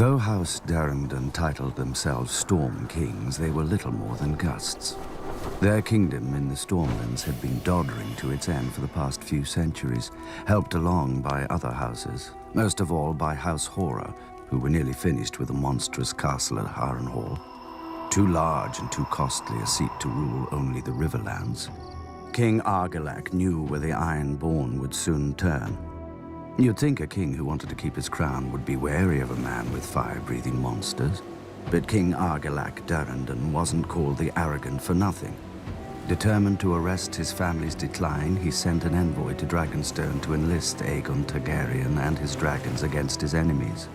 Though House Darrington titled themselves Storm Kings, they were little more than gusts. Their kingdom in the Stormlands had been doddering to its end for the past few centuries, helped along by other houses, most of all by House Horror, who were nearly finished with a monstrous castle at Harrenhal. Too large and too costly a seat to rule only the Riverlands. King Argilac knew where the Ironborn would soon turn. You'd think a king who wanted to keep his crown would be wary of a man with fire-breathing monsters. But King Argilac Darrington wasn't called the Arrogant for nothing. Determined to arrest his family's decline, he sent an envoy to Dragonstone to enlist Aegon Targaryen and his dragons against his enemies.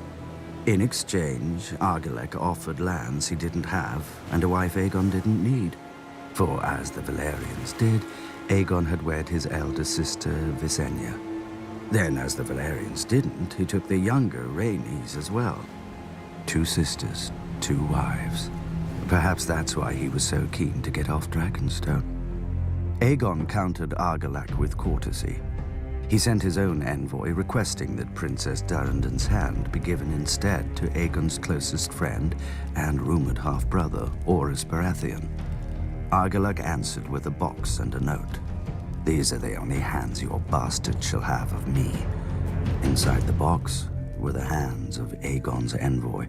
In exchange, Argilac offered lands he didn't have and a wife Aegon didn't need. For as the Valerians did, Aegon had wed his elder sister Visenya. Then, as the Valerians didn't, he took the younger Rhaenys as well. 2 sisters, 2 wives. Perhaps that's why he was so keen to get off Dragonstone. Aegon countered Argilac with courtesy. He sent his own envoy requesting that Princess Durrandon's hand be given instead to Aegon's closest friend and rumored half-brother, Orys Baratheon. Argilac answered with a box and a note. "These are the only hands your bastard shall have of me." Inside the box were the hands of Aegon's envoy.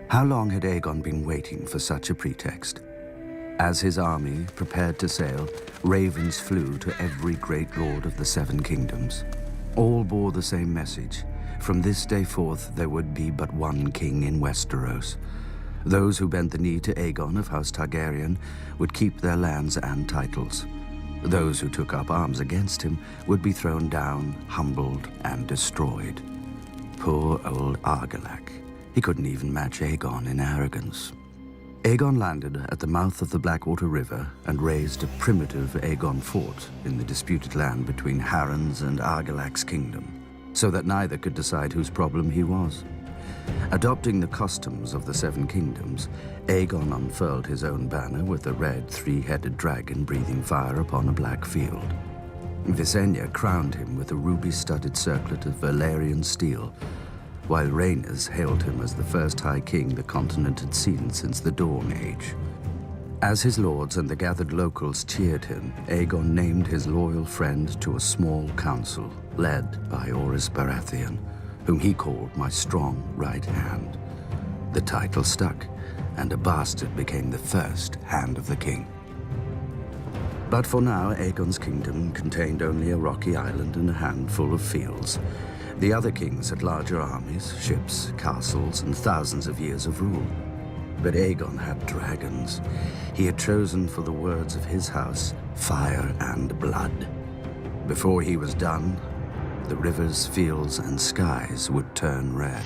How long had Aegon been waiting for such a pretext? As his army prepared to sail, ravens flew to every great lord of the 7 kingdoms. All bore the same message. From this day forth, there would be but one king in Westeros. Those who bent the knee to Aegon of House Targaryen would keep their lands and titles. Those who took up arms against him would be thrown down, humbled, and destroyed. Poor old Argilac. He couldn't even match Aegon in arrogance. Aegon landed at the mouth of the Blackwater River and raised a primitive Aegon fort in the disputed land between Harren's and Argilac's kingdom, so that neither could decide whose problem he was. Adopting the customs of the 7 kingdoms, Aegon unfurled his own banner with a red 3-headed dragon breathing fire upon a black field. Visenya crowned him with a ruby-studded circlet of Valyrian steel, while Rhaenys hailed him as the first High King the continent had seen since the Dawn Age. As his lords and the gathered locals cheered him, Aegon named his loyal friend to a small council led by Orys Baratheon, whom he called my strong right hand. The title stuck, and a bastard became the first hand of the king. But for now, Aegon's kingdom contained only a rocky island and a handful of fields. The other kings had larger armies, ships, castles, and thousands of years of rule. But Aegon had dragons. He had chosen for the words of his house, fire and blood. Before he was done, the rivers, fields, and skies would turn red.